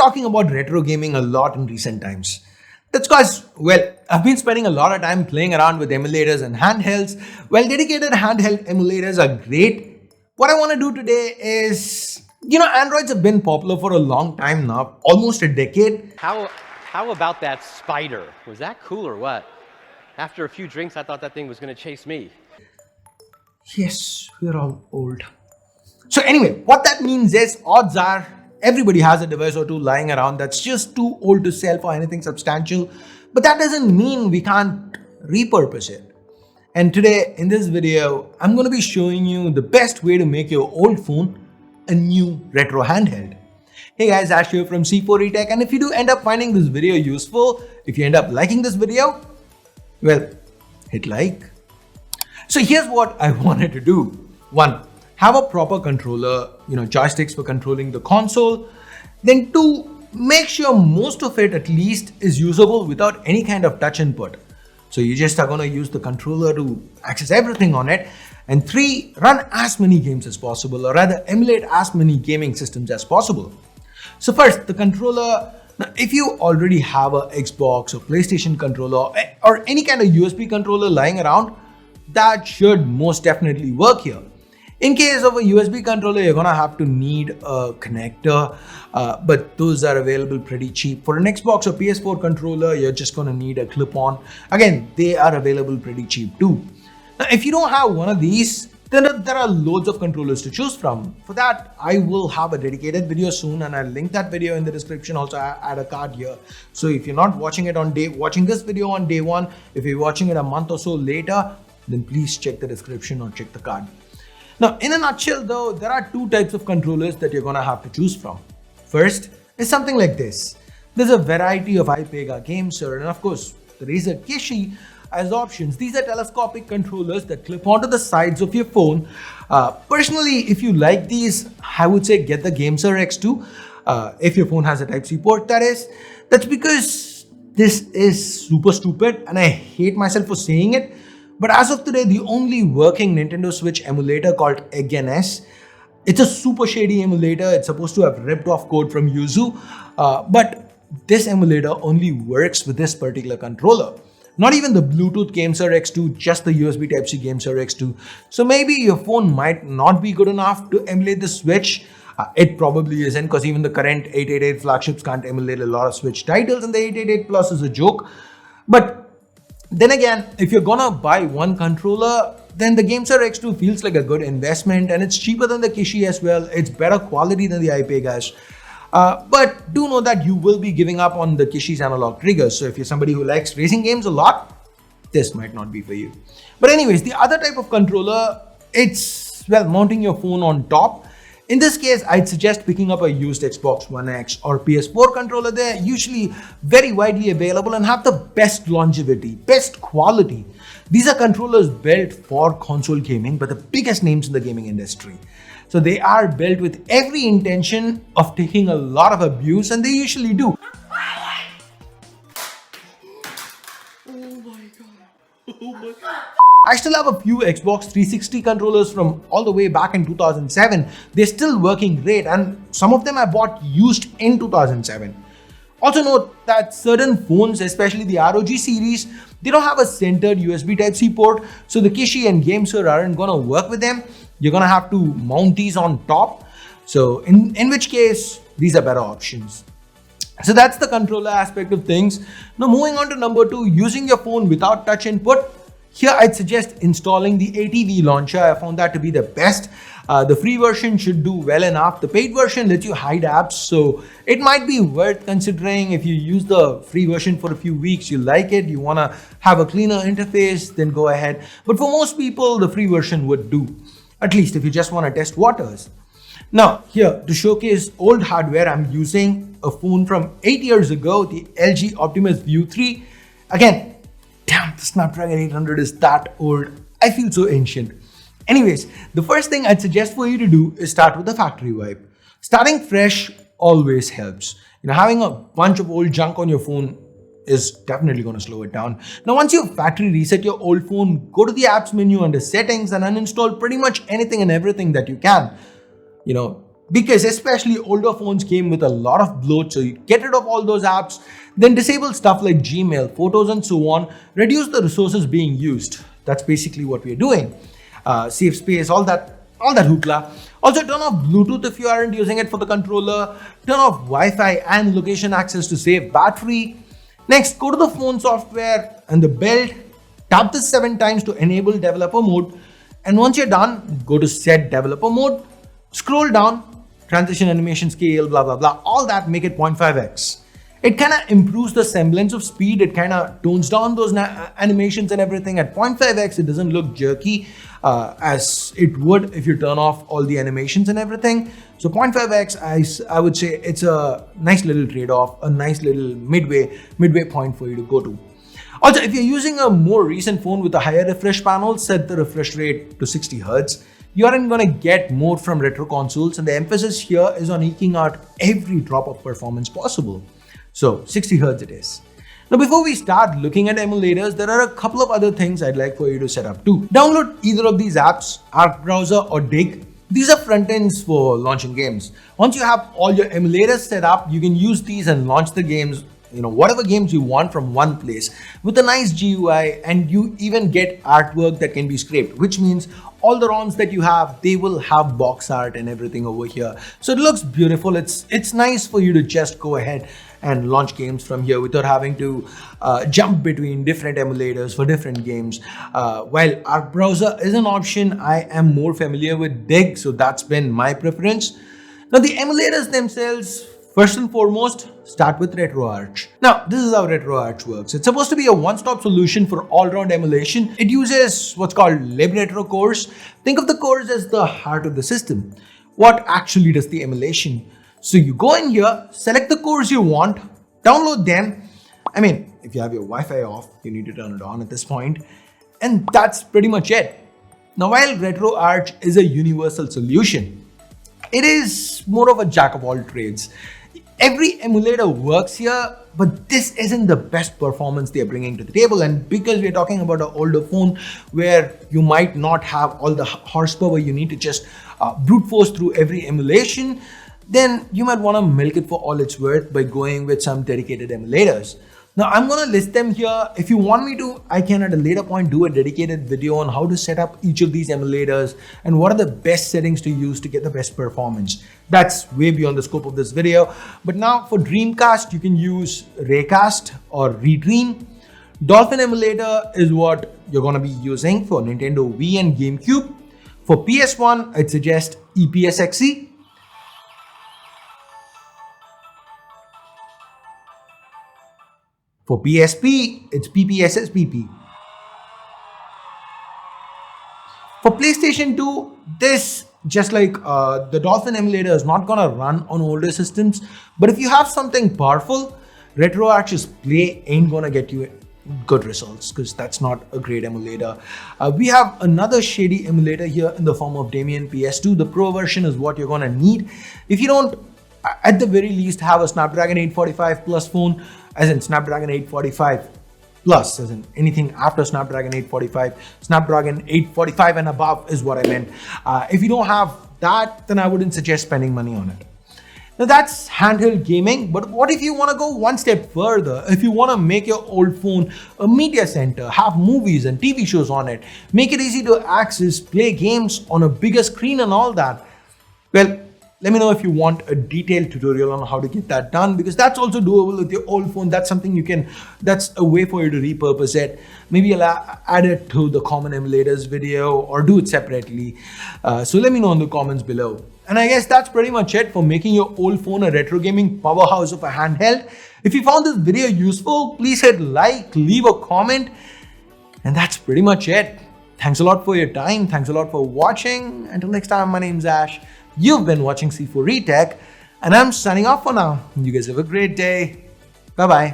talking about retro gaming a lot in recent times. That's because, well, I've been spending a lot of time playing around with emulators and handhelds. Well, dedicated handheld emulators are great. What I want to do today is, Androids have been popular for a long time now, almost a decade. How about that spider? Was that cool or what? After a few drinks, I thought that thing was going to chase me. Yes, we're all old. So anyway, what that means is odds are everybody has a device or two lying around that's just too old to sell for anything substantial. But that doesn't mean we can't repurpose it. And today in this video, I'm going to be showing you the best way to make your old phone a new retro handheld. Hey guys, Ash here from C4eTech, and if you do end up finding this video useful, if you end up liking this video, well, hit like. So here's what I wanted to do. 1. Have a proper controller, joysticks for controlling the console. Then 2, make sure most of it at least is usable without any kind of touch input. So you just are going to use the controller to access everything on it. And 3, run as many games as possible, or rather emulate as many gaming systems as possible. So first, the controller. Now, if you already have a Xbox or PlayStation controller or any kind of USB controller lying around, that should most definitely work here. In case of a USB controller, you're gonna have to need a connector, but those are available pretty cheap. For an Xbox or PS4 controller, you're just gonna need a clip-on. Again, they are available pretty cheap too. Now, if you don't have one of these, then there are loads of controllers to choose from. For that, I will have a dedicated video soon, and I'll link that video in the description. Also, I add a card here. So if you're not watching it watching this video on day 1, if you're watching it a month or so later, then please check the description or check the card. Now, in a nutshell though, there are 2 types of controllers that you're gonna have to choose from. First is something like this. There's a variety of iPega games, and of course, the Razer Kishi as options. These are telescopic controllers that clip onto the sides of your phone. Personally, if you like these, I would say get the GameSir X2. If your phone has a Type-C port, that is. That's because this is super stupid, and I hate myself for saying it. But as of today, the only working Nintendo Switch emulator called EGNS, it's a super shady emulator. It's supposed to have ripped off code from Yuzu, but this emulator only works with this particular controller. Not even the Bluetooth GameSir X2, just the USB Type-C GameSir X2. So maybe your phone might not be good enough to emulate the Switch. It probably isn't, because even the current 888 flagships can't emulate a lot of Switch titles, and the 888 Plus is a joke. But then again, if you're gonna buy one controller, then the GameSir X2 feels like a good investment, and it's cheaper than the Kishi as well. It's better quality than the iPegas. But do know that you will be giving up on the Kishi's analog triggers. So if you're somebody who likes racing games a lot, this might not be for you. But anyways, the other type of controller, it's, well, mounting your phone on top. In this case, I'd suggest picking up a used Xbox One X or PS4 controller. They're usually very widely available and have the best longevity, best quality. These are controllers built for console gaming, but the biggest names in the gaming industry. So they are built with every intention of taking a lot of abuse, and they usually do. I still have a few Xbox 360 controllers from all the way back in 2007. They're still working great, and some of them I bought used in 2007. Also note that certain phones, especially the ROG series, they don't have a centered USB Type-C port, so the Kishi and GameSir aren't gonna work with them. You're gonna have to mount these on top. So in which case, these are better options. So that's the controller aspect of things. Now moving on to number 2, using your phone without touch input. Here I'd suggest installing the ATV launcher. I found that to be the best. The free version should do well enough. The paid version lets you hide apps, so it might be worth considering. If you use the free version for a few weeks, you like it, you want to have a cleaner interface, then go ahead. But for most people, the free version would do, at least if you just want to test waters. Now here, to showcase old hardware, I'm using a phone from 8 years ago, the LG Optimus View 3. Again, damn, the Snapdragon 800 is that old. I feel so ancient. Anyways, the first thing I'd suggest for you to do is start with a factory wipe. Starting fresh always helps. Having a bunch of old junk on your phone is definitely going to slow it down. Now, once you factory reset your old phone, go to the apps menu under settings and uninstall pretty much anything and everything that you can. because especially older phones came with a lot of bloat, so you get rid of all those apps, then disable stuff like Gmail, photos and so on, reduce the resources being used. That's basically what we're doing. Save space, all that hoopla. Also turn off Bluetooth if you aren't using it for the controller, turn off Wi-Fi and location access to save battery. Next, go to the phone software and the build, tap this 7 times to enable developer mode, and once you're done, go to set developer mode, scroll down, transition animation scale, blah blah blah, all that, make it 0.5x. It kind of improves the semblance of speed. It kind of tones down those animations and everything. At 0.5x, it doesn't look jerky as it would if you turn off all the animations and everything. So 0.5x, I would say it's a nice little trade-off, a nice little midway point for you to go to. Also, if you're using a more recent phone with a higher refresh panel, set the refresh rate to 60 Hz. You aren't going to get more from retro consoles, and the emphasis here is on eking out every drop of performance possible. So 60 Hz it is. Now before we start looking at emulators, there are a couple of other things I'd like for you to set up too. Download either of these apps, Arc Browser or Dig. These are front ends for launching games. Once you have all your emulators set up, you can use these and launch the games, whatever games you want from one place with a nice GUI, and you even get artwork that can be scraped, which means all the ROMs that you have, they will have box art and everything over here. So it looks beautiful. It's nice for you to just go ahead and launch games from here without having to jump between different emulators for different games. While Arc Browser is an option, I am more familiar with Dig, so that's been my preference. Now the emulators themselves, first and foremost, start with RetroArch. Now, this is how RetroArch works. It's supposed to be a one-stop solution for all-round emulation. It uses what's called libretro cores. Think of the cores as the heart of the system. What actually does the emulation? So you go in here, select the cores you want, download them. I mean, if you have your Wi-Fi off, you need to turn it on at this point. And that's pretty much it. Now, while RetroArch is a universal solution, it is more of a jack of all trades. Every emulator works here, but this isn't the best performance they're bringing to the table. And because we're talking about an older phone where you might not have all the horsepower you need to just brute force through every emulation, then you might want to milk it for all it's worth by going with some dedicated emulators. Now, I'm going to list them here. If you want me to, I can at a later point do a dedicated video on how to set up each of these emulators and what are the best settings to use to get the best performance. That's way beyond the scope of this video. But now for Dreamcast, you can use Raycast or Redream. Dolphin emulator is what you're going to be using for Nintendo Wii and GameCube. For PS1, I'd suggest EPSXE. For PSP, it's PPSSPP. For PlayStation 2, this, just like the Dolphin emulator, is not gonna run on older systems. But if you have something powerful, RetroArch's Play ain't gonna get you good results because that's not a great emulator. We have another shady emulator here in the form of Damien PS2. The Pro version is what you're gonna need. If you don't, at the very least, have a Snapdragon 845 Plus phone, as in Snapdragon 845 Plus, as in anything after Snapdragon 845. Snapdragon 845 and above is what I meant. If you don't have that, then I wouldn't suggest spending money on it. Now that's handheld gaming, but what if you want to go one step further? If you want to make your old phone a media center, have movies and TV shows on it, make it easy to access, play games on a bigger screen and all that, well, let me know if you want a detailed tutorial on how to get that done, because that's also doable with your old phone. That's something you can, that's a way for you to repurpose it. Maybe I'll add it to the common emulators video or do it separately. So let me know in the comments below. And I guess that's pretty much it for making your old phone a retro gaming powerhouse of a handheld. If you found this video useful, please hit like, leave a comment, and that's pretty much it. Thanks a lot for your time. Thanks a lot for watching. Until next time, my name's Ash. You've been watching C4 Retech, and I'm signing off for now. You guys have a great day. Bye-bye.